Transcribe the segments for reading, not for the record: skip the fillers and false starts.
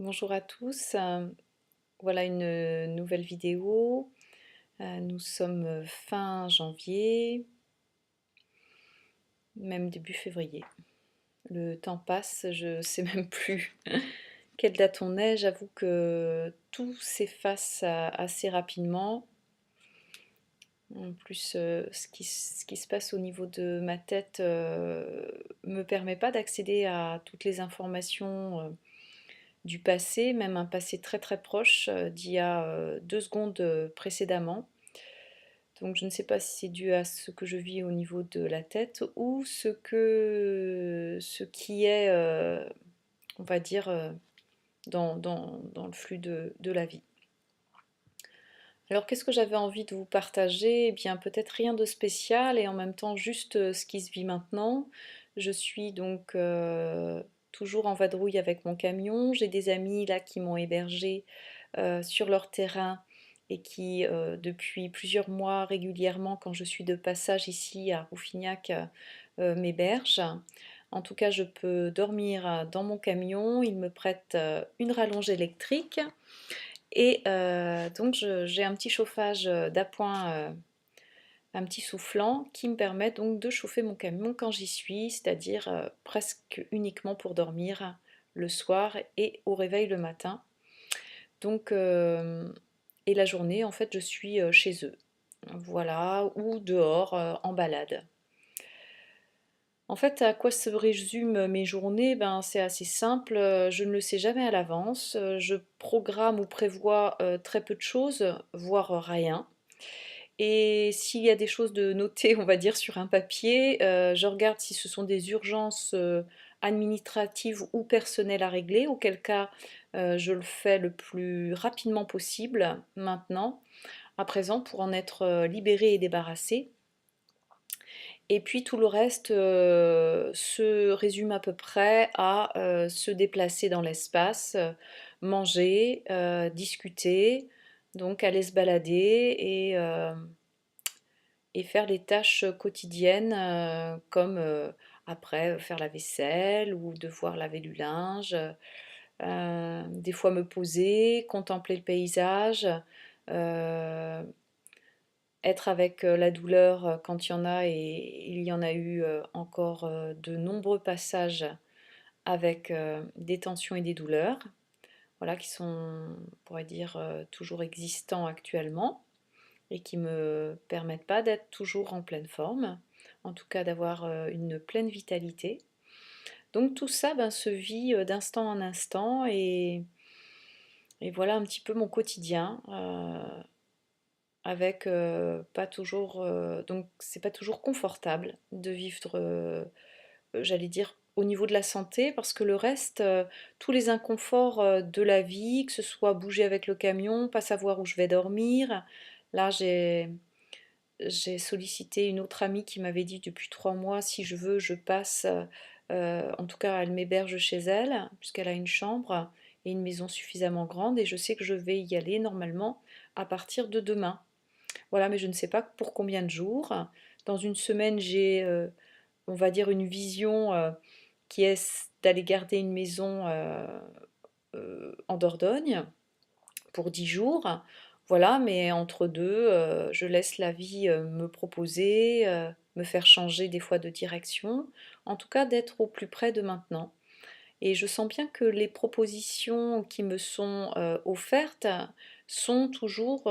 Bonjour à tous, voilà une nouvelle vidéo. Nous sommes fin janvier, même début février. Le temps passe, je sais même plus quelle date on est. J'avoue que tout s'efface assez rapidement. En plus, ce qui se passe au niveau de ma tête me permet pas d'accéder à toutes les informations du passé, même un passé très très proche d'il y a 2 secondes précédemment. Donc je ne sais pas si c'est dû à ce que je vis au niveau de la tête ou ce qui est, on va dire, dans le flux de la vie. Alors qu'est-ce que j'avais envie de vous partager? Eh bien peut-être rien de spécial et en même temps juste ce qui se vit maintenant. Je suis donc toujours en vadrouille avec mon camion. J'ai des amis là qui m'ont hébergée sur leur terrain et qui depuis plusieurs mois régulièrement quand je suis de passage ici à Rouffignac m'hébergent. En tout cas je peux dormir dans mon camion. Ils me prêtent une rallonge électrique. Et donc j'ai un petit chauffage d'appoint, un petit soufflant qui me permet donc de chauffer mon camion quand j'y suis, c'est-à-dire presque uniquement pour dormir le soir et au réveil le matin. Donc, et la journée, en fait, je suis chez eux. Voilà, ou dehors en balade. En fait, à quoi se résument mes journées? Ben, c'est assez simple, je ne le sais jamais à l'avance. Je programme ou prévois très peu de choses, voire rien. Et s'il y a des choses de notées, on va dire, sur un papier, je regarde si ce sont des urgences administratives ou personnelles à régler, auquel cas je le fais le plus rapidement possible maintenant, à présent, pour en être libérée et débarrassée. Et puis tout le reste se résume à peu près à se déplacer dans l'espace, manger, discuter, donc aller se balader et faire les tâches quotidiennes comme après faire la vaisselle ou devoir laver du linge, des fois me poser, contempler le paysage, euh, être avec la douleur quand il y en a, et il y en a eu encore de nombreux passages avec des tensions et des douleurs, voilà, qui sont, on pourrait dire, toujours existants actuellement et qui me permettent pas d'être toujours en pleine forme, en tout cas d'avoir une pleine vitalité. Donc tout ça ben, se vit d'instant en instant et voilà un petit peu mon quotidien. Avec pas toujours donc c'est pas toujours confortable de vivre j'allais dire au niveau de la santé parce que le reste tous les inconforts de la vie, que ce soit bouger avec le camion, pas savoir où je vais dormir. Là j'ai sollicité une autre amie qui m'avait dit depuis 3 mois si je veux je passe, en tout cas elle m'héberge chez elle puisqu'elle a une chambre et une maison suffisamment grande et je sais que je vais y aller normalement à partir de demain. Voilà, mais je ne sais pas pour combien de jours. Dans une semaine, j'ai, on va dire, une vision qui est d'aller garder une maison en Dordogne pour 10 jours. Voilà, mais entre deux, je laisse la vie me proposer, me faire changer des fois de direction. En tout cas, d'être au plus près de maintenant. Et je sens bien que les propositions qui me sont offertes sont toujours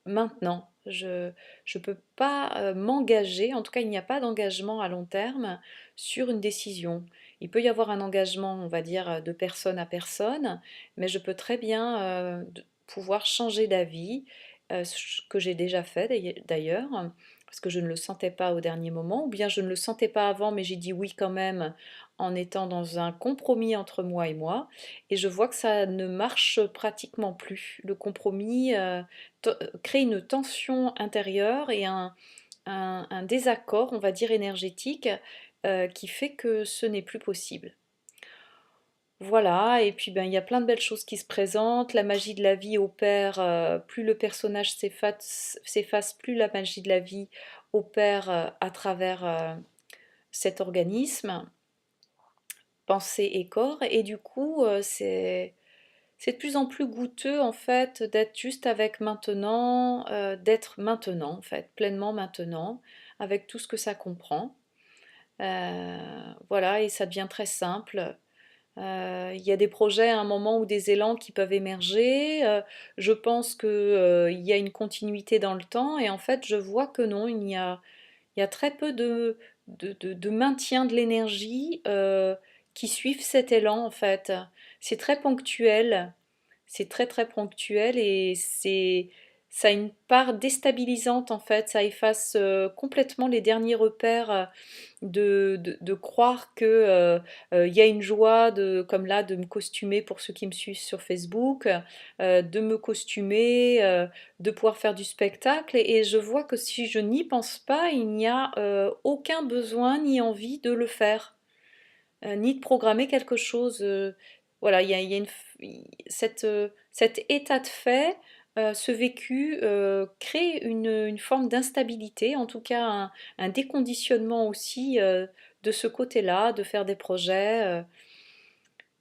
maintenant. Je ne peux pas m'engager, en tout cas il n'y a pas d'engagement à long terme sur une décision. Il peut y avoir un engagement, on va dire, de personne à personne, mais je peux très bien pouvoir changer d'avis, ce que j'ai déjà fait d'ailleurs, parce que je ne le sentais pas au dernier moment, ou bien je ne le sentais pas avant, mais j'ai dit oui quand même en étant dans un compromis entre moi et moi, et je vois que ça ne marche pratiquement plus. Le compromis crée une tension intérieure et un désaccord, on va dire énergétique, qui fait que ce n'est plus possible. Voilà, et puis ben, il y a plein de belles choses qui se présentent. La magie de la vie opère, plus le personnage s'efface, plus la magie de la vie opère à travers cet organisme pensée et corps. Et du coup, c'est c'est de plus en plus goûteux en fait d'être juste avec maintenant, d'être maintenant en fait, pleinement maintenant, avec tout ce que ça comprend. Voilà, et ça devient très simple. Il y a des projets à un moment ou des élans qui peuvent émerger. Je pense que, il y a une continuité dans le temps et en fait je vois que non, il y a très peu de maintien de l'énergie qui suivent cet élan en fait. C'est très ponctuel, c'est très très ponctuel et ça a une part déstabilisante en fait. Ça efface complètement les derniers repères de croire que il y a une joie comme là de me costumer pour ceux qui me suivent sur Facebook, de me costumer, de pouvoir faire du spectacle et je vois que si je n'y pense pas, il n'y a aucun besoin ni envie de le faire, ni de programmer quelque chose. Voilà, il y a cet état de fait, ce vécu crée une forme d'instabilité, en tout cas un déconditionnement aussi de ce côté-là, de faire des projets.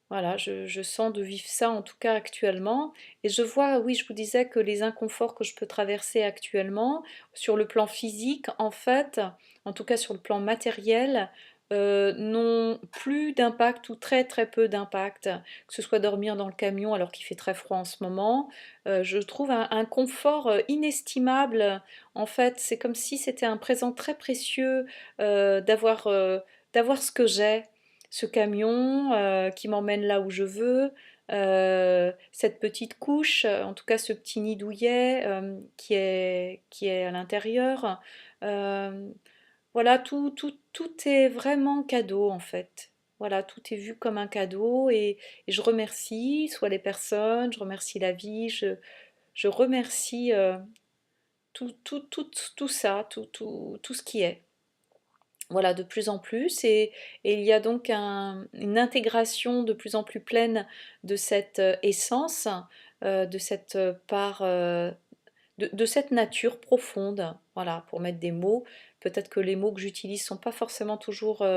Voilà, je sens de vivre ça en tout cas actuellement. Et je vois, oui, je vous disais que les inconforts que je peux traverser actuellement, sur le plan physique, en fait, en tout cas sur le plan matériel, n'ont plus d'impact ou très très peu d'impact. Que ce soit dormir dans le camion alors qu'il fait très froid en ce moment, je trouve un confort inestimable. En fait, c'est comme si c'était un présent très précieux d'avoir ce que j'ai, ce camion qui m'emmène là où je veux, cette petite couche, en tout cas ce petit nid douillet qui est à l'intérieur. Euh, voilà, tout est vraiment cadeau en fait. Voilà, tout est vu comme un cadeau et je remercie soit les personnes, je remercie la vie, je remercie tout ça, tout ce qui est. Voilà, de plus en plus, et il y a donc une intégration de plus en plus pleine de cette essence, de cette part, de cette nature profonde. Voilà, pour mettre des mots. Peut-être que les mots que j'utilise sont pas forcément toujours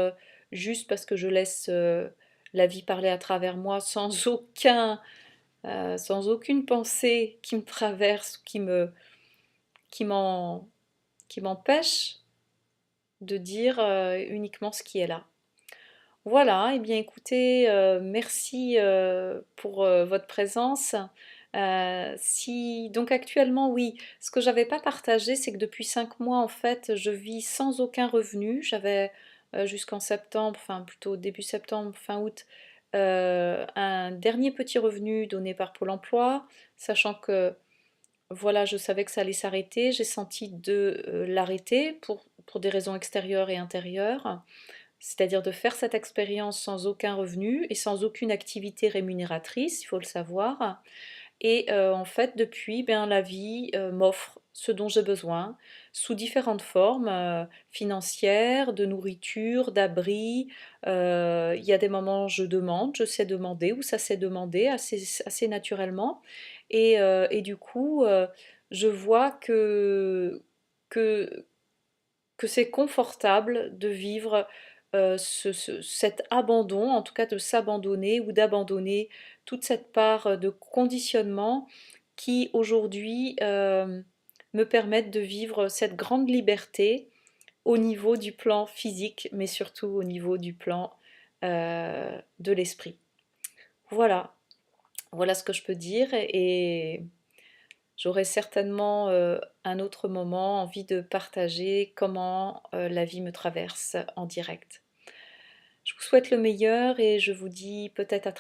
justes parce que je laisse la vie parler à travers moi sans aucune pensée qui me traverse ou qui m'en, qui m'empêche de dire uniquement ce qui est là. Voilà, et bien écoutez, merci pour votre présence. Si donc actuellement, oui, ce que j'avais pas partagé, c'est que depuis 5 mois, en fait, je vis sans aucun revenu. J'avais jusqu'en septembre, enfin plutôt début septembre, fin août, un dernier petit revenu donné par Pôle Emploi, sachant que voilà, je savais que ça allait s'arrêter. J'ai senti de l'arrêter pour des raisons extérieures et intérieures, c'est-à-dire de faire cette expérience sans aucun revenu et sans aucune activité rémunératrice, il faut le savoir. Et en fait, depuis, ben, la vie m'offre ce dont j'ai besoin, sous différentes formes, financières, de nourriture, d'abri. Il y a des moments, je demande, je sais demander, ou ça s'est demandé assez naturellement. Et du coup, je vois que, que c'est confortable de vivre cet abandon, en tout cas de s'abandonner ou d'abandonner toute cette part de conditionnement qui aujourd'hui me permettent de vivre cette grande liberté au niveau du plan physique, mais surtout au niveau du plan de l'esprit. Voilà, voilà ce que je peux dire et j'aurai certainement un autre moment envie de partager comment la vie me traverse en direct. Je vous souhaite le meilleur et je vous dis peut-être à très